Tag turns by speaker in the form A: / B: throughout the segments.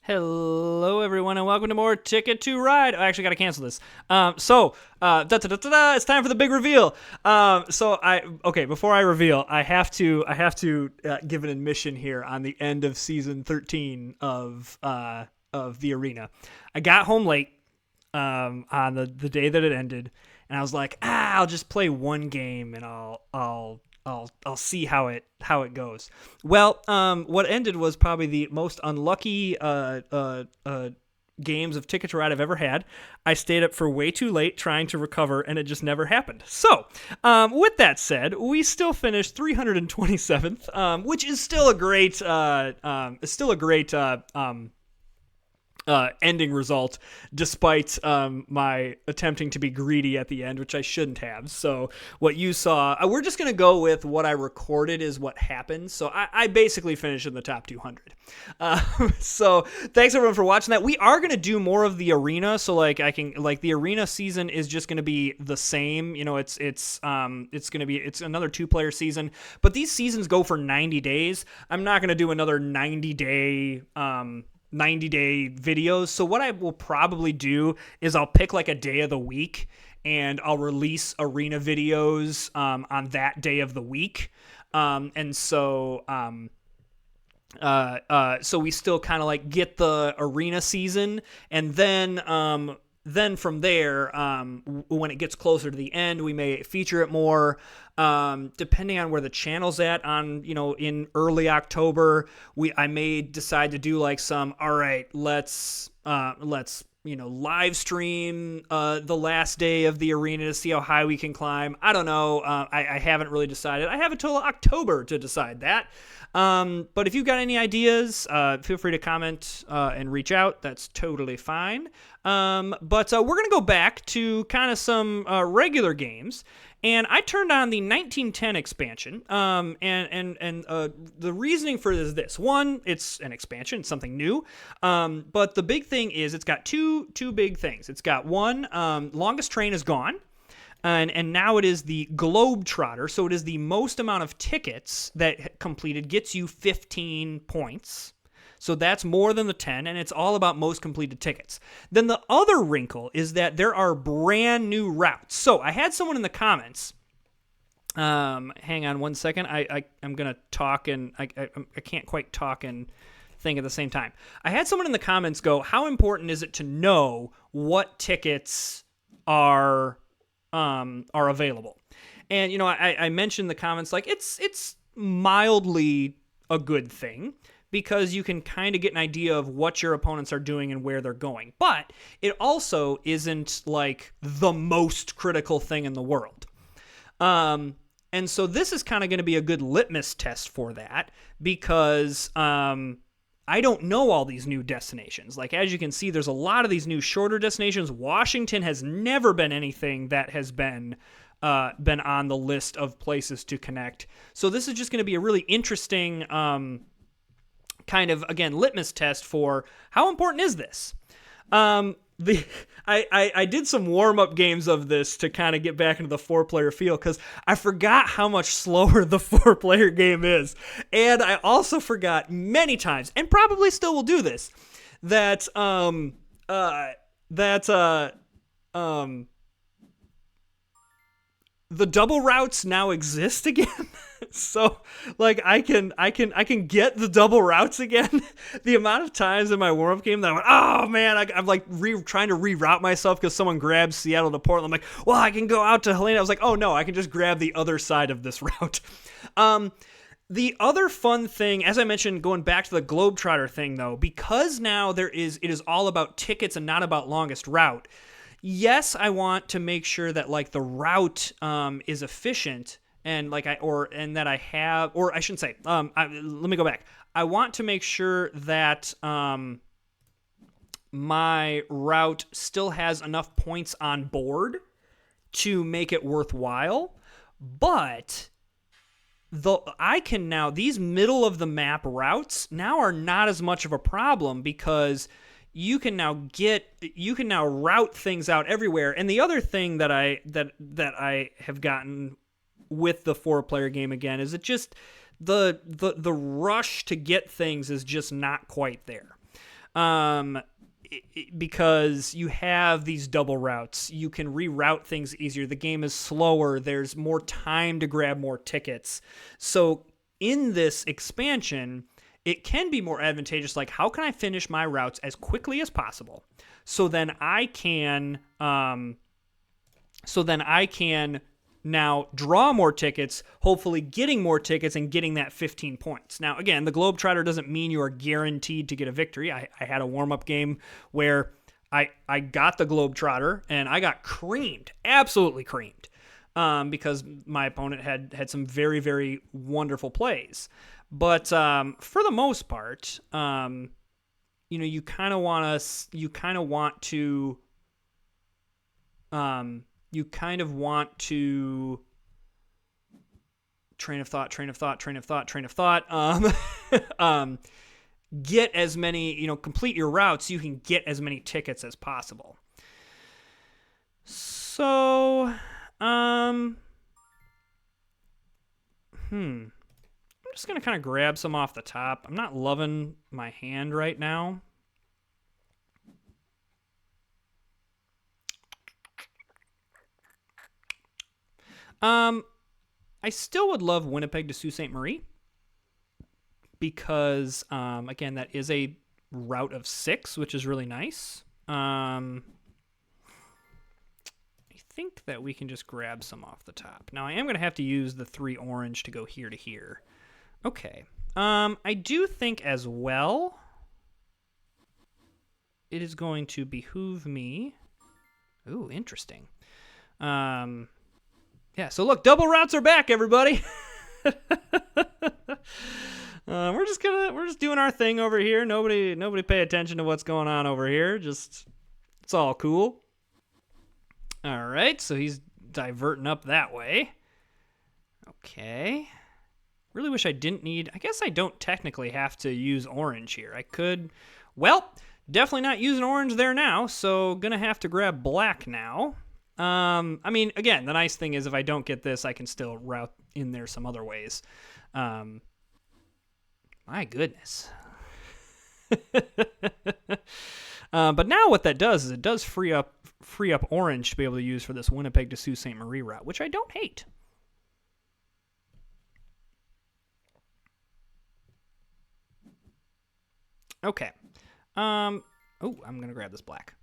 A: Hello, everyone, and welcome to more Ticket to Ride. I actually got to cancel this. It's time for the big reveal. Before I reveal, I have to give an admission here on the end of season 13 of the arena. I got home late on the day that it ended, and I was like, I'll just play one game, and I'll see how it goes. Well, what ended was probably the most unlucky games of Ticket to Ride I've ever had. I stayed up for way too late trying to recover, and it just never happened. So, with that said, we still finished 327th, which is still a great ending result, despite my attempting to be greedy at the end, which I shouldn't have. So what you saw, we're just going to go with what I recorded is what happened. So I basically finished in the top 200. So thanks everyone for watching that. We are going to do more of the arena. So the arena season is just going to be the same. You know, it's another 2-player season, but these seasons go for 90 days. I'm not going to do another 90-day videos. So what I will probably do is I'll pick like a day of the week and I'll release arena videos on that day of the week. So we still kind of like get the arena season, and then from there, when it gets closer to the end, we may feature it more, depending on where the channel's at. In early October, I may decide to do like let's live stream the last day of the arena to see how high we can climb. I don't know. I haven't really decided. I have until October to decide that. But if you've got any ideas, feel free to comment and reach out. That's totally fine. But we're going to go back to kind of some regular games. And I turned on the 1910 expansion. And the reasoning for this. One, it's an expansion, it's something new. But the big thing is it's got two big things. It's got one, longest train is gone. And now it is the Globetrotter, so it is the most amount of tickets that completed gets you 15 points. So that's more than the 10, and it's all about most completed tickets. Then the other wrinkle is that there are brand new routes. So I had someone in the comments. Hang on one second. I'm going to talk, and I can't quite talk and think at the same time. I had someone in the comments go, how important is it to know what tickets are available? And I mentioned the comments like it's mildly a good thing, because you can kind of get an idea of what your opponents are doing and where they're going. But it also isn't like the most critical thing in the world. And so this is kind of going to be a good litmus test for that, because I don't know all these new destinations. Like, as you can see, there's a lot of these new shorter destinations. Washington has never been anything that has been on the list of places to connect. So this is just going to be a really interesting kind of, again, litmus test for how important is this. I did some warm-up games of this to kind of get back into the 4-player feel, because I forgot how much slower the 4-player game is. And I also forgot many times, and probably still will do this, that the double routes now exist again. So like I can get the double routes again. The amount of times in my warm-up game that I went, oh man, I'm like trying to reroute myself because someone grabs Seattle to Portland. I'm like, well, I can go out to Helena. I was like, oh no, I can just grab the other side of this route. The other fun thing, as I mentioned, going back to the Globetrotter thing though, because now it is all about tickets and not about longest route. Yes, I want to make sure that like the route is efficient, and like let me go back. I want to make sure that my route still has enough points on board to make it worthwhile, but these middle of the map routes now are not as much of a problem, because you can now route things out everywhere. And the other thing that I have gotten with the 4-player game again is it just the rush to get things is just not quite there. Because you have these double routes. You can reroute things easier. The game is slower. There's more time to grab more tickets. So in this expansion, it can be more advantageous. Like, how can I finish my routes as quickly as possible? So then I can now draw more tickets, hopefully getting more tickets and getting that 15 points. Now, again, the Globetrotter doesn't mean you are guaranteed to get a victory. I had a warm-up game where I got the Globetrotter and I got creamed, absolutely creamed, because my opponent had some very, very wonderful plays. But for the most part, you kind of want to train of thought, get as many, complete your routes, you can get as many tickets as possible. So, I'm just going to kind of grab some off the top. I'm not loving my hand right now. I still would love Winnipeg to Sault Ste. Marie because, again, that is a route of 6, which is really nice. I think that we can just grab some off the top. Now, I am going to have to use the 3 orange to go here to here. Okay. I do think as well it is going to behoove me. Ooh, interesting. Yeah, so look, double routes are back, everybody. We're just doing our thing over here. Nobody pay attention to what's going on over here. Just, it's all cool. All right, so he's diverting up that way. Okay. Really wish I didn't need, I guess I don't technically have to use orange here. I could, well, definitely not using orange there now, so gonna have to grab black now. I mean, again, the nice thing is if I don't get this, I can still route in there some other ways. My goodness. But now what that does is it does free up orange to be able to use for this Winnipeg to Sault Ste. Marie route, which I don't hate. Okay. Oh, I'm going to grab this black.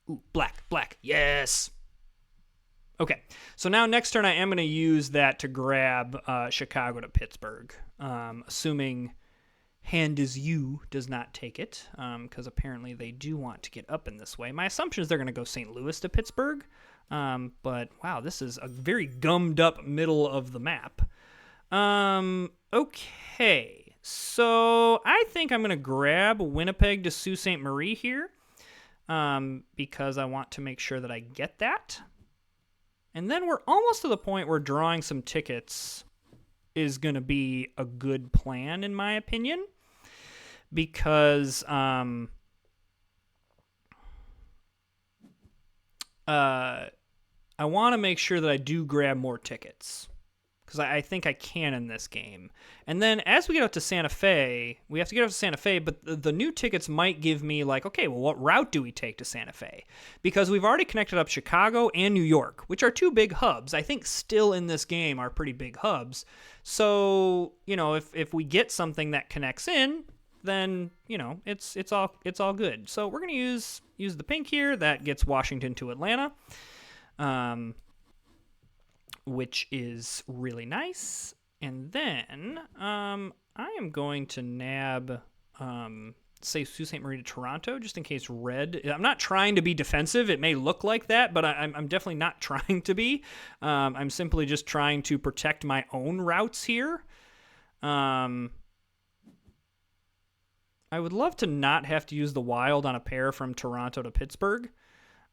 A: Ooh, black. Yes. Okay. So now next turn I am going to use that to grab Chicago to Pittsburgh, assuming Hand is You does not take it, because apparently they do want to get up in this way. My assumption is they're going to go St. Louis to Pittsburgh, but wow, this is a very gummed up middle of the map. Okay, so I think I'm going to grab Winnipeg to Sault Ste. Marie here, because I want to make sure that I get that. And then we're almost to the point where drawing some tickets is going to be a good plan, in my opinion, because I want to make sure that I do grab more tickets, because I think I can in this game. And then as we get out to Santa Fe, we have to get out to Santa Fe, but the new tickets might give me like, okay, well, what route do we take to Santa Fe? Because we've already connected up Chicago and New York, which are 2 big hubs. I think still in this game are pretty big hubs. So, if we get something that connects in, then, it's all good. So we're going to use the pink here. That gets Washington to Atlanta. Which is really nice. And then I am going to nab, say, Sault Ste. Marie to Toronto, just in case red. I'm not trying to be defensive. It may look like that, but I'm definitely not trying to be. I'm simply just trying to protect my own routes here. I would love to not have to use the wild on a pair from Toronto to Pittsburgh.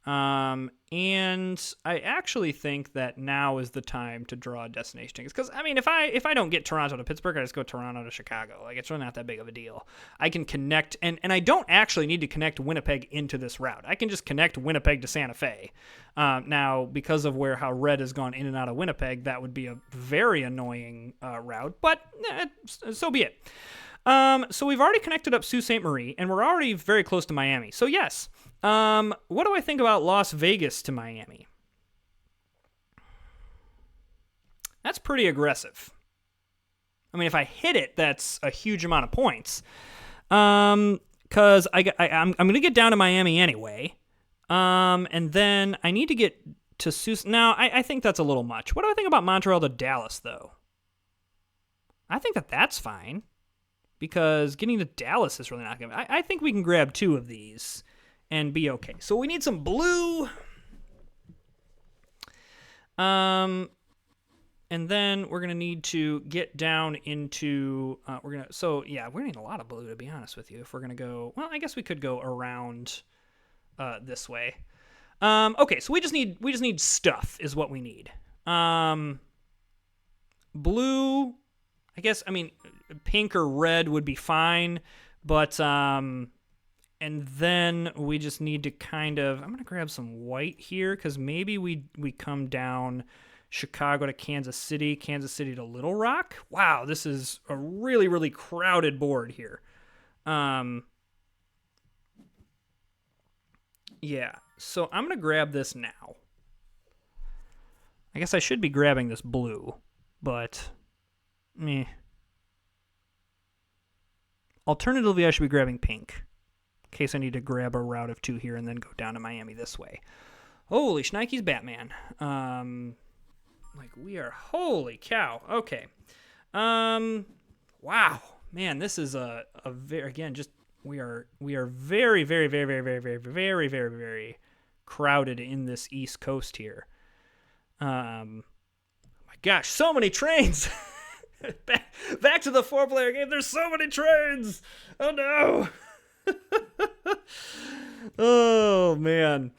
A: And I actually think that now is the time to draw a destination tickets. Because, I mean, if I don't get Toronto to Pittsburgh, I just go Toronto to Chicago. Like, it's really not that big of a deal. I can connect, and I don't actually need to connect Winnipeg into this route. I can just connect Winnipeg to Santa Fe. Now, because of how red has gone in and out of Winnipeg, that would be a very annoying route, but so be it. So we've already connected up Sault Ste. Marie, and we're already very close to Miami. So yes. What do I think about Las Vegas to Miami? That's pretty aggressive. I mean, if I hit it, that's a huge amount of points. Because I'm going to get down to Miami anyway. And then I need to get to Sault. Now, I think that's a little much. What do I think about Montreal to Dallas, though? I think that's fine. Because getting to Dallas is really not going to... I think we can grab 2 of these and be okay. So we need some blue. And then we're going to need to get down into, we're going to need a lot of blue, to be honest with you, if we're going to go, well, I guess we could go around this way. Okay, so we just need stuff is what we need. Blue, I guess, I mean, pink or red would be fine, but, and then we just need to kind of, I'm going to grab some white here, because maybe we come down Chicago to Kansas City to Little Rock. Wow, this is a really, really crowded board here. Yeah, so I'm going to grab this now. I guess I should be grabbing this blue, but meh. Alternatively, I should be grabbing pink, in case I need to grab a route of 2 here and then go down to Miami this way. Holy shnikes, Batman. Holy cow. Okay. Wow. Man, this is a very, again, just, we are very, very, very, very, very, very, very, very, very crowded in this East Coast here. My gosh, so many trains. Back to the 4-player game. There's so many trains. Oh no. Oh man.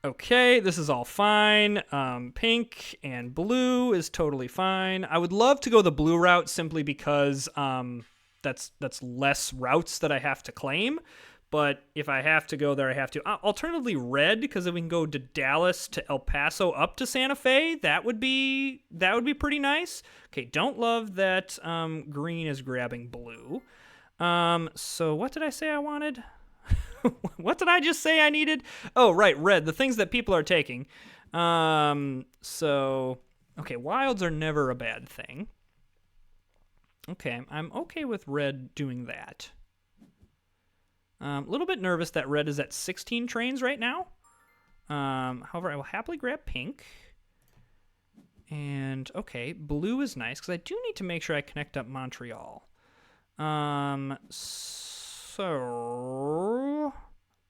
A: Okay, this is all fine. Pink and blue is totally fine. I would love to go the blue route simply because that's less routes that I have to claim. But if I have to go there, I have to. Alternatively, red, because if we can go to Dallas to El Paso up to Santa Fe, that would be pretty nice. Okay, don't love that green is grabbing blue. So what did I say I wanted? What did I just say I needed? Oh, right, red. The things that people are taking. So, okay, wilds are never a bad thing. Okay, I'm okay with red doing that. A little bit nervous that red is at 16 trains right now. However, I will happily grab pink. And, okay, blue is nice, because I do need to make sure I connect up Montreal. So...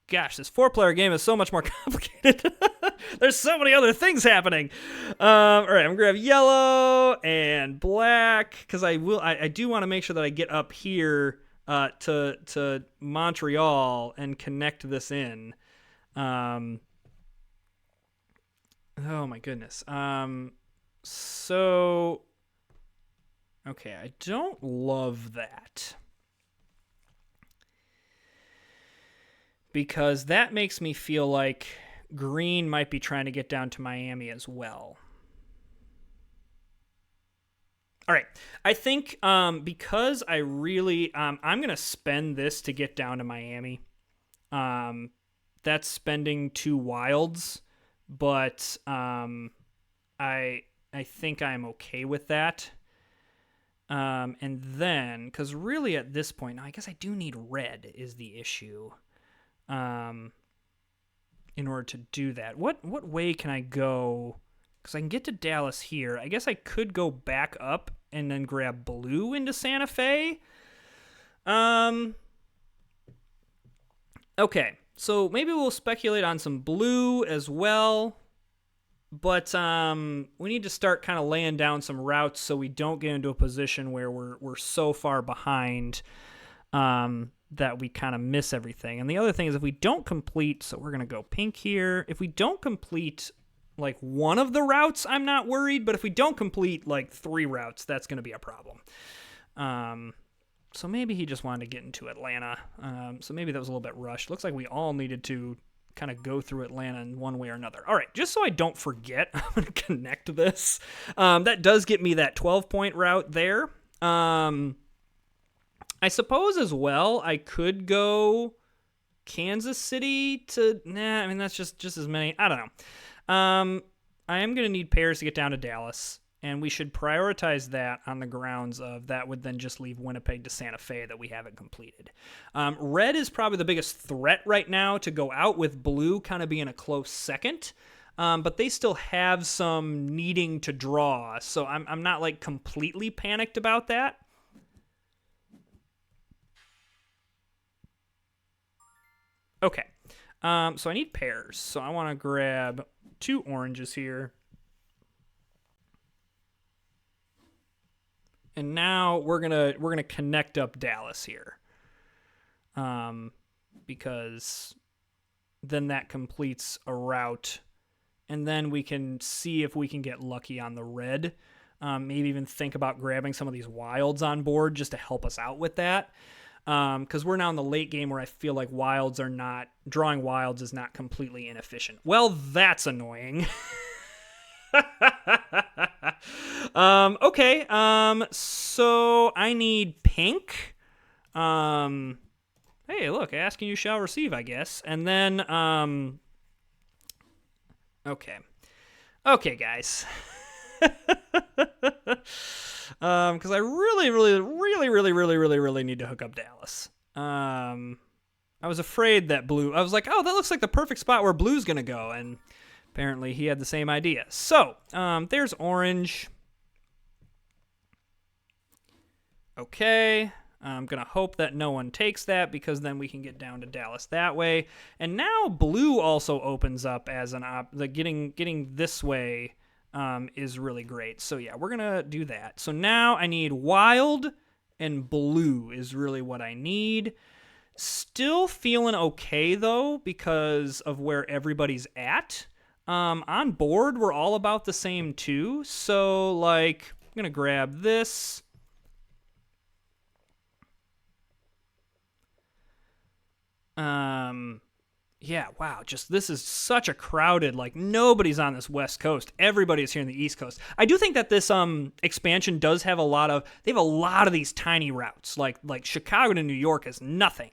A: Gosh, this 4-player game is so much more complicated. There's so many other things happening. All right, I'm gonna grab yellow and black because I do want to make sure that I get up here to Montreal and connect this in. Oh my goodness. So okay, I don't love that. Because that makes me feel like green might be trying to get down to Miami as well. All right. I think because I really... I'm going to spend this to get down to Miami. That's spending 2 wilds. But I think I'm okay with that. And then... Because really at this point... Now I guess I do need red is the issue. In order to do that. What way can I go? Because I can get to Dallas here. I guess I could go back up and then grab blue into Santa Fe. Okay, so maybe we'll speculate on some blue as well. But we need to start kind of laying down some routes so we don't get into a position where we're so far behind that we kind of miss everything. And the other thing is if we don't complete, so we're going to go pink here. If we don't complete like one of the routes, I'm not worried. But if we don't complete like 3 routes, that's going to be a problem. So maybe he just wanted to get into Atlanta. So maybe that was a little bit rushed. Looks like we all needed to kind of go through Atlanta in one way or another. All right, just so I don't forget, I'm going to connect this. That does get me that 12-point route there. I suppose as well I could go Kansas City to... Nah, I mean, that's just as many. I don't know. I am going to need pairs to get down to Dallas, and we should prioritize that on the grounds of that would then just leave Winnipeg to Santa Fe that we haven't completed. Red is probably the biggest threat right now to go out, with blue kind of being a close second. But they still have some needing to draw, so I'm not like completely panicked about that. Okay, so I need pairs, so I want to grab 2 oranges here. And now we're gonna connect up Dallas here, because then that completes a route, and then we can see if we can get lucky on the red. Maybe even think about grabbing some of these wilds on board just to help us out with that. Because we're now in the late game where I feel like drawing wilds is not completely inefficient. Well, that's annoying. Okay. So I need pink. Hey, look, ask and you shall receive, I guess. And then, okay. Okay, guys. Because I really need to hook up Dallas. I was afraid that blue... I was like, oh, that looks like the perfect spot where blue's going to go, and apparently he had the same idea. So, there's orange. Okay. I'm going to hope that no one takes that, because then we can get down to Dallas that way. And now blue also opens up as an getting this way is really great. So yeah, we're going to do that. So now I need wild and blue is really what I need. Still feeling okay, though, because of where everybody's at. On board, we're all about the same, too. So, like, I'm going to grab this. Yeah, wow, just this is such a crowded, like, nobody's on this West Coast. Everybody's here in the East Coast. I do think that this expansion does have they have a lot of these tiny routes. Like Chicago to New York is nothing.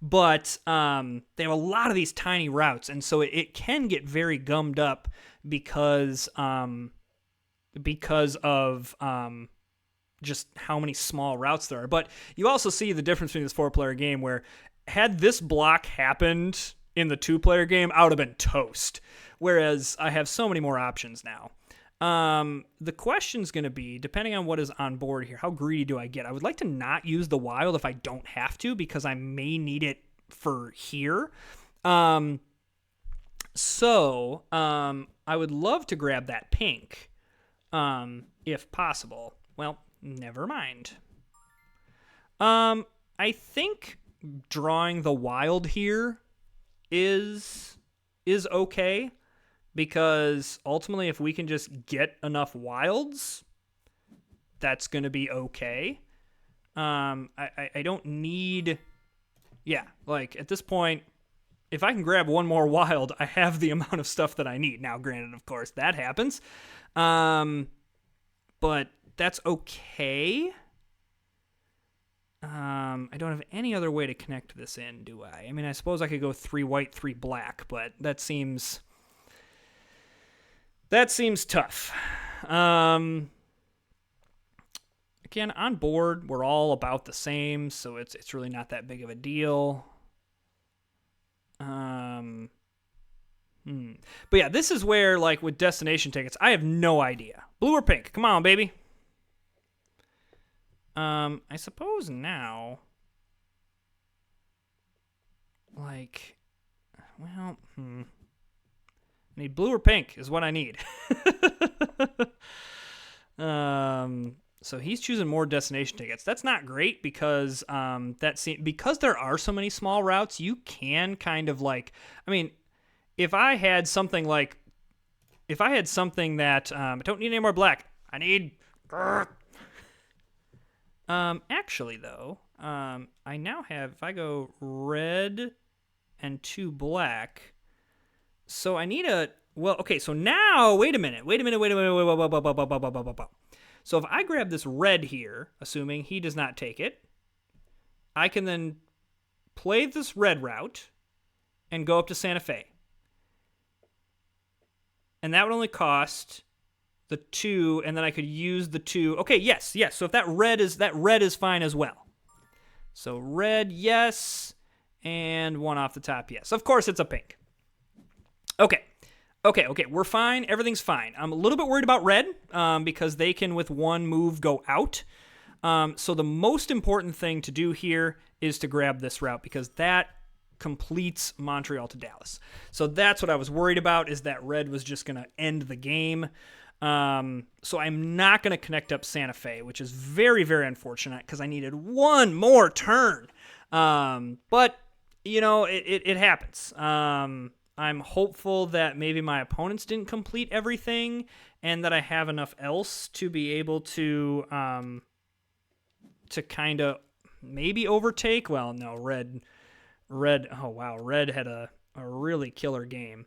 A: But they have a lot of these tiny routes, and so it can get very gummed up because of just how many small routes there are. But you also see the difference between this 4-player game, where had this block happened in the 2-player game, I would have been toast. Whereas I have so many more options now. The question's going to be, depending on what is on board here, how greedy do I get? I would like to not use the wild if I don't have to, because I may need it for here. So I would love to grab that pink, if possible. Well, never mind. I think drawing the wild here is okay. Because ultimately, if we can just get enough wilds, that's going to be okay. I don't need... Yeah, like, at this point, if I can grab one more wild, I have the amount of stuff that I need. Now, granted, of course, that happens. But that's okay. I don't have any other way to connect this in, do I? I mean, I suppose I could go 3 white, 3 black, but that seems tough. Again, on board, we're all about the same, so it's really not that big of a deal. But yeah, this is where, like, with destination tickets, I have no idea. Blue or pink? Come on, baby. I suppose now, like, well, I need blue or pink is what I need. So he's choosing more destination tickets. That's not great because because there are so many small routes, you can kind of like, I mean, if I had something that I don't need any more black, I need. Actually though, I now have, if I go red and 2 black, so I need well, okay, so now, wait a minute. So if I grab this red here, assuming he does not take it, I can then play this red route and go up to Santa Fe. And that would only cost the 2, and then I could use the 2. Okay, yes. So if that red is fine as well. So red, yes, and 1 off the top, yes. Of course, it's a pink. Okay, we're fine. Everything's fine. I'm a little bit worried about red because they can, with 1 move, go out. So the most important thing to do here is to grab this route because that completes Montreal to Dallas. So that's what I was worried about, is that red was just going to end the game. So I'm not going to connect up Santa Fe, which is very, very unfortunate because I needed 1 more turn. But, it happens. I'm hopeful that maybe my opponents didn't complete everything and that I have enough else to be able to kind of maybe overtake. Well, no, red, oh wow, red had a really killer game.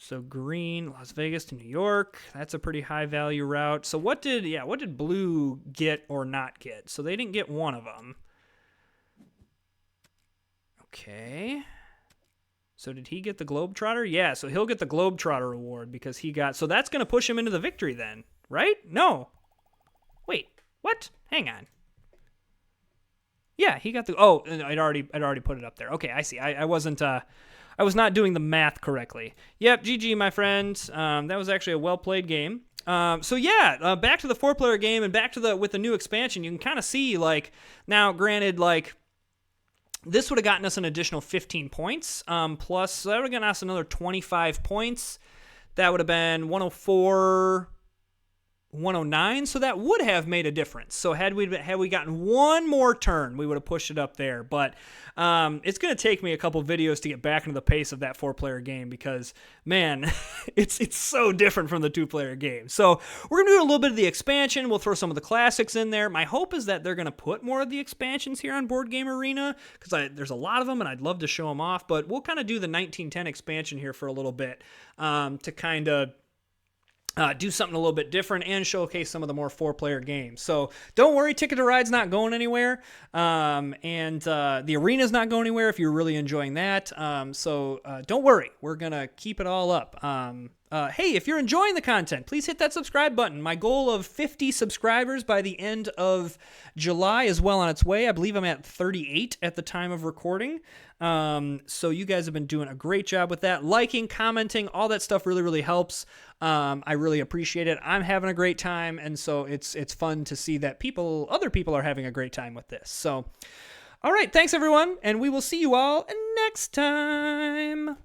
A: So green, Las Vegas to New York, that's a pretty high value route. So what did blue get or not get? So they didn't get one of them. Okay. So did he get the Globetrotter? Yeah, so he'll get the Globetrotter award because he got... So that's going to push him into the victory then, right? No. Wait, what? Hang on. Yeah, he got the... Oh, I'd already put it up there. Okay, I see. I wasn't... I was not doing the math correctly. Yep, GG, my friends. That was actually a well-played game. Back to the 4-player game and back to with the new expansion. You can kind of see, now, granted, this would have gotten us an additional 15 points, plus so that would have gotten us another 25 points. That would have been 104, 109, so that would have made a difference. So had we gotten 1 more turn, we would have pushed it up there. But it's going to take me a couple videos to get back into the pace of that 4-player game because, man, it's so different from the 2-player game. So we're going to do a little bit of the expansion. We'll throw some of the classics in there. My hope is that they're going to put more of the expansions here on Board Game Arena because there's a lot of them and I'd love to show them off. But we'll kind of do the 1910 expansion here for a little bit to kind of do something a little bit different and showcase some of the more 4-player games. So don't worry, Ticket to Ride's not going anywhere, and the arena's not going anywhere if you're really enjoying that. So don't worry, we're gonna keep it all up. Hey, if you're enjoying the content, please hit that subscribe button. My goal of 50 subscribers by the end of July is well on its way. I believe I'm at 38 at the time of recording. So you guys have been doing a great job with that. Liking, commenting, all that stuff really, really helps. I really appreciate it. I'm having a great time, and so it's fun to see that other people are having a great time with this. So, all right, thanks everyone, and we will see you all next time.